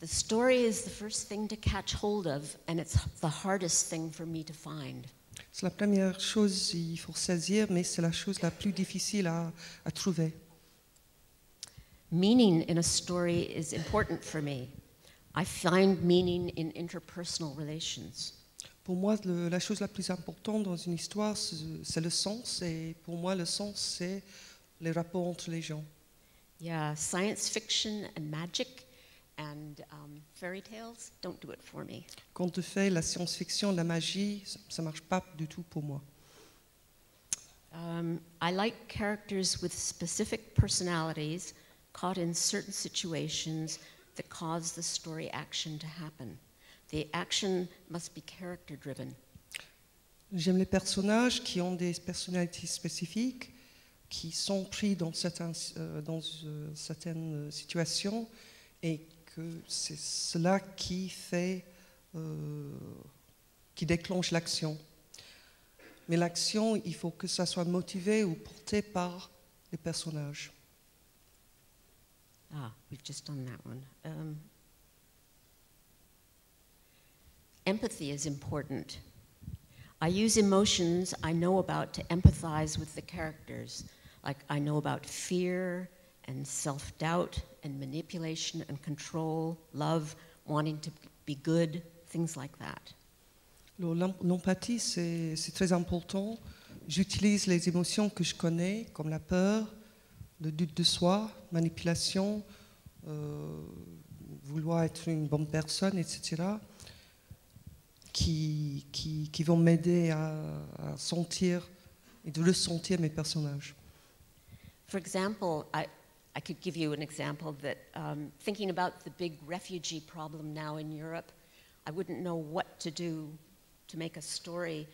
The story is the first thing to catch hold of, and it's the hardest thing for me to find. C'est la première chose qu'il faut saisir, mais c'est la chose la plus difficile à trouver. Meaning in a story is important for me. I find meaning in interpersonal relations. Pour moi, la chose la plus importante dans une histoire, c'est le sens. Et pour moi, le sens, c'est les rapports entre les gens. Yeah, science fiction and magic and fairy tales don't do it for me. Quand on fait la science-fiction, la magie, ça ne marche pas du tout pour moi. I like characters with specific personalities caught in certain situations that cause the story action to happen. The action must be character-driven. J'aime les personnages qui ont des personnalités spécifiques, qui sont pris dans certaines situations, et que c'est cela qui déclenche l'action. Mais l'action, il faut que ça soit motivé ou porté par les personnages. We've just done that one. Empathy is important. I use emotions I know about to empathize with the characters. Like I know about fear and self-doubt and manipulation and control, love, wanting to be good, things like that. L'empathie, c'est très important. J'utilise les émotions que je connais, comme la peur, le doute de soi, manipulation, vouloir être une bonne personne, etc., qui vont m'aider à sentir et de ressentir mes personnages. For example, I could give you an example that thinking about the big refugee problem now in Europe, I wouldn't know what to do to make a story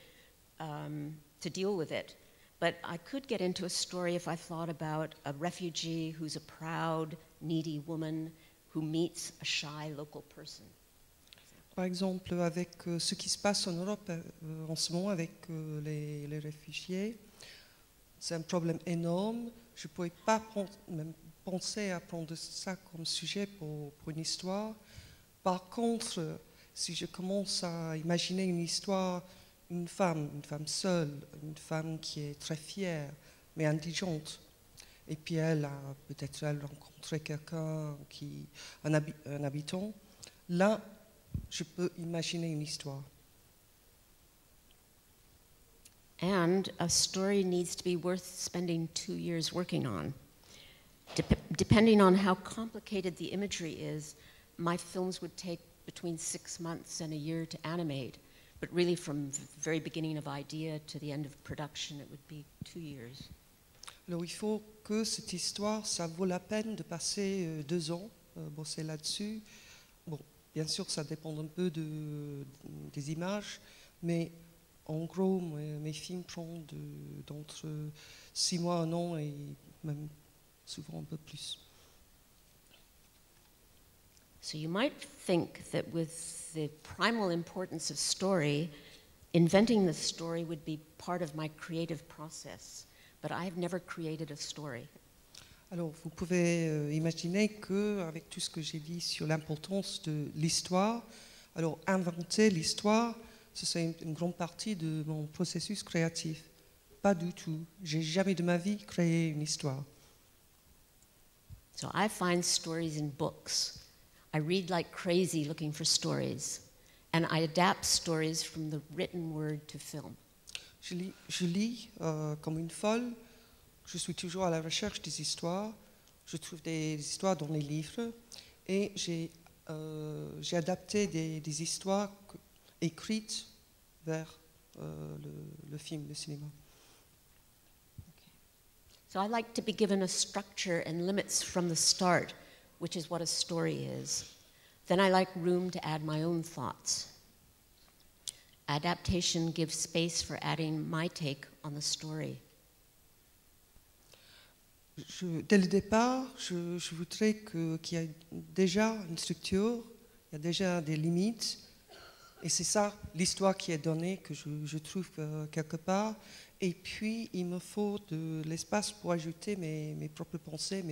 to deal with it. But I could get into a story if I thought about a refugee who's a proud, needy woman who meets a shy local person. Par exemple, avec ce qui se passe en Europe en ce moment avec les réfugiés, c'est un problème énorme. Je ne pouvais pas même penser à prendre ça comme sujet pour une histoire. Par contre, si je commence à imaginer une histoire, une femme seule, une femme qui est très fière, mais indigente, et puis elle a peut-être rencontré quelqu'un, un habitant, là, je peux imaginer une histoire. And a story needs to be worth spending 2 years working on. Depending on how complicated the imagery is, my films would take between 6 months and a year to animate. But really, from the very beginning of idea to the end of production, it would be 2 years. Alors, il faut que cette histoire, ça vaut la peine de passer 2 ans, bosser là-dessus. Bon, bien sûr, ça dépend un peu des images, mais en gros, mes films prennent d'entre 6 mois, 1 an et même souvent un peu plus. So you might think that with the primal importance of story, inventing the story would be part of my creative process, but I've never created a story. Alors, vous pouvez imaginer qu'avec tout ce que j'ai dit sur l'importance de l'histoire, alors inventer l'histoire, c'est une grande partie de mon processus créatif. Pas du tout. J'ai jamais de ma vie créé une histoire. So I find stories in books. I read like crazy looking for stories, and I adapt stories from the written word to film. Je lis comme une folle. Je suis toujours à la recherche des histoires. Je trouve des histoires dans les livres et j'ai adapté des histoires écrites vers le film, le cinéma. Okay. So I like to be given a structure and limits from the start, which is what a story is. Then I like room to add my own thoughts. Adaptation gives space for adding my take on the story. Dès le départ, je voudrais qu'il y ait déjà une structure, il y a déjà des limites, et c'est ça l'histoire qui est donnée que je trouve quelque part. Et puis, il me faut de l'espace pour ajouter mes propres pensées,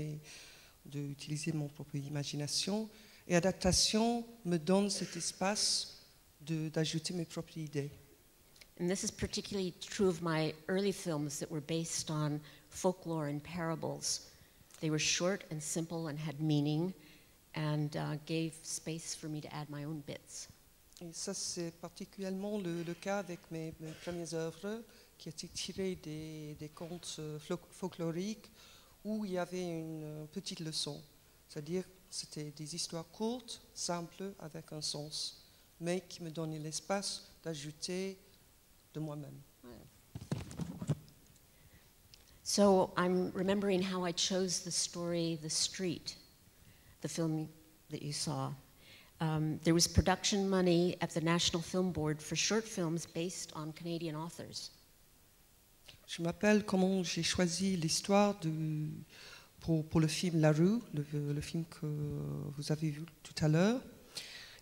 d'utiliser mon propre imagination. Et adaptation me donne cet espace d'ajouter mes propres idées. And this is particularly true of my early films that were based on folklore and parables. They were short and simple and had meaning and gave space for me to add my own bits. Et ça, c'est particulièrement le cas avec mes premières œuvres qui étaient tirées des contes folkloriques où il y avait une petite leçon. C'est-à-dire c'était des histoires courtes, simples, avec un sens, mais qui me donnaient l'espace d'ajouter de moi-même. So I'm remembering how I chose the story The Street, the film that you saw. There was production money at the National Film Board for short films based on Canadian authors. Je m'appelle comment j'ai choisi l'histoire pour le film La Rue, le film que vous avez vu tout à l'heure.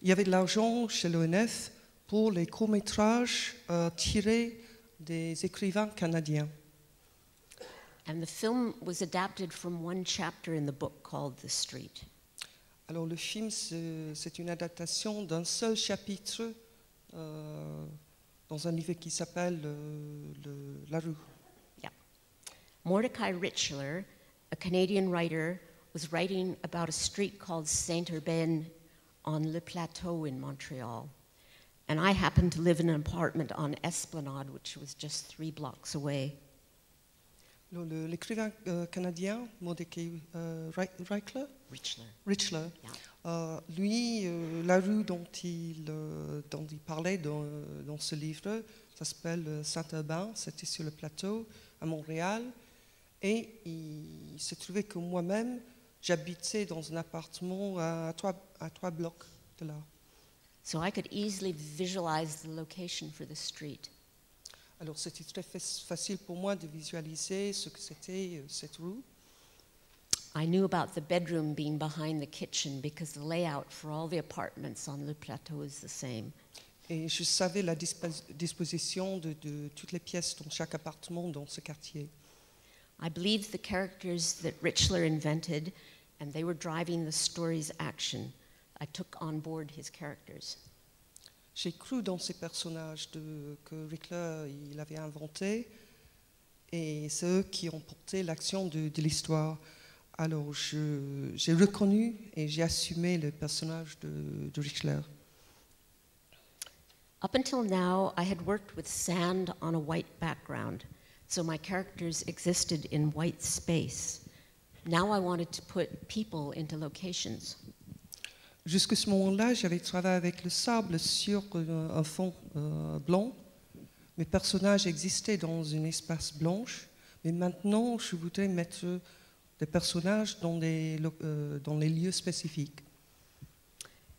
Il y avait de l'argent chez l'ONF pour les courts-métrages tirés des écrivains canadiens. And the film was adapted from one chapter in the book called The Street. Alors le film, c'est une adaptation d'un seul chapitre dans un livre qui s'appelle La Rue. Yeah. Mordecai Richler, a Canadian writer, was writing about a street called Saint-Urbain on Le Plateau in Montreal. And I happened to live in an apartment on Esplanade, which was just 3 blocks away. L'écrivain canadien Mordecai Richler, lui, la rue dont il parlait dans ce livre, ça s'appelle Saint-Urbain, c'était sur le plateau à Montréal, et il s'est trouvé que moi-même, j'habitais dans un appartement à 3 blocs de là. So I could easily visualize the location for the street. Alors c'était très facile pour moi de visualiser ce que c'était cette rue. I knew about the bedroom being behind the kitchen because the layout for all the apartments on Le Plateau is the same. Et je savais la disposition de toutes les pièces dans chaque appartement dans ce quartier. I believed the characters that Richler invented, and they were driving the story's action. I took on board his characters. J'ai cru dans ces personnages que Richler il avait inventés, et c'est eux qui ont porté l'action de l'histoire. Alors j'ai reconnu et j'ai assumé le personnage de Richler. Up until now, I had worked with sand on a white background, so my characters existed in white space. Now I wanted to put people into locations. Jusqu'à ce moment-là, j'avais travaillé avec le sable sur un fond blanc. Mes personnages existaient dans un espace blanche, mais maintenant, je voudrais mettre des personnages dans les lieux spécifiques.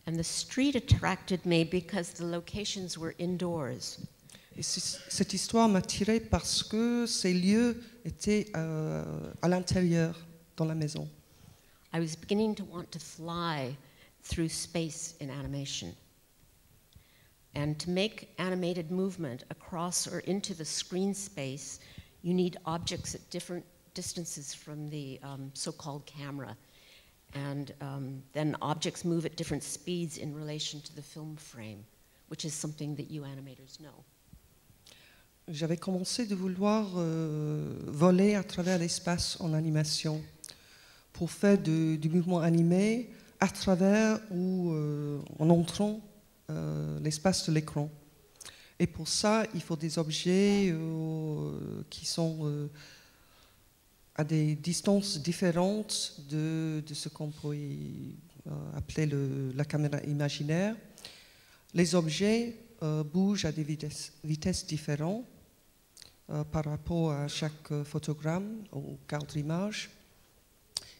And the street attracted me because the locations were indoors. Et cette histoire m'attirait parce que ces lieux étaient à l'intérieur, dans la maison. I was beginning to want to fly through space in animation. And to make animated movement across or into the screen space, you need objects at different distances from the so-called camera. And then objects move at different speeds in relation to the film frame, which is something that you animators know. J'avais commencé de vouloir voler à travers l'espace en animation pour faire du mouvement animé à travers ou en entrant l'espace de l'écran. Et pour ça, il faut des objets qui sont à des distances différentes de ce qu'on pourrait appeler la caméra imaginaire. Les objets bougent à des vitesses différentes par rapport à chaque photogramme ou cadre image.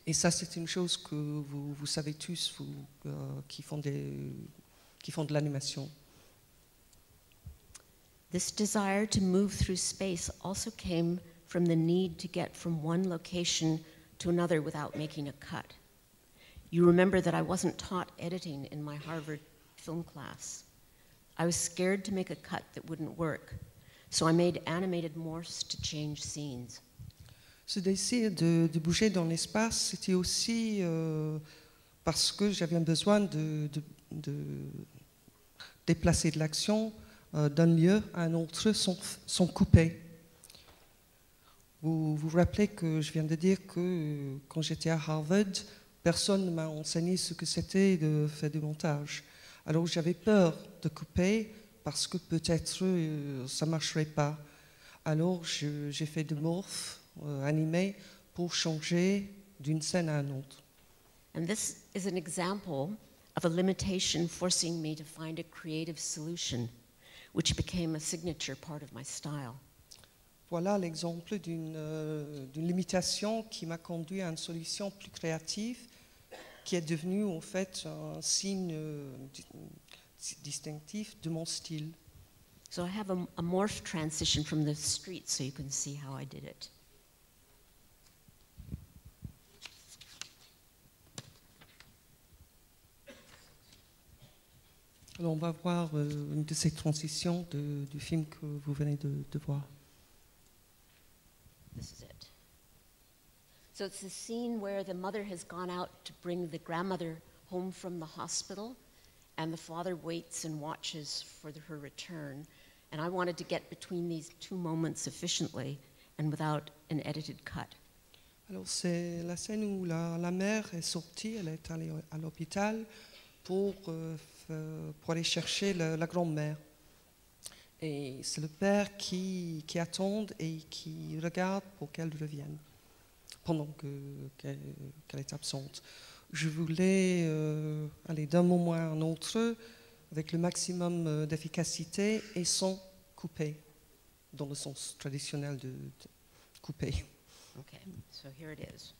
Et ça, c'est une chose que vous savez tous, vous qui font de l'animation. This desire to move through space also came from the need to get from one location to another without making a cut. You remember that I wasn't taught editing in my Harvard film class. I was scared to make a cut that wouldn't work, so I made animated morphs to change scenes. Ce désir de bouger dans l'espace, c'était aussi parce que j'avais besoin de déplacer de l'action d'un lieu à un autre sans couper. Vous vous rappelez que je viens de dire que quand j'étais à Harvard, personne ne m'a enseigné ce que c'était de faire du montage. Alors j'avais peur de couper parce que peut-être ça ne marcherait pas. Alors j'ai fait des morphes animés pour changer d'une scène à une autre. And this is an example of a limitation forcing me to find a creative solution, which became a signature part of my style. Voilà l'exemple d'une limitation qui m'a conduit à une solution plus créative qui est devenue en fait un signe distinctif de mon style. So I have a morph transition from the street so you can see how I did it. Alors on va voir une de ces transitions du film que vous venez de voir. This is it. So it's the scene where the mother has gone out to bring the grandmother home from the hospital, and the father waits and watches for her return. And I wanted to get between these two moments efficiently and without an edited cut. Alors c'est la scène où la mère est sortie, elle est allée à l'hôpital pour aller chercher la grand-mère. Et c'est le père qui attend et qui regarde pour qu'elle revienne pendant qu'elle est absente. Je voulais aller d'un moment à un autre avec le maximum d'efficacité et sans couper, dans le sens traditionnel de couper. Okay, so here it is.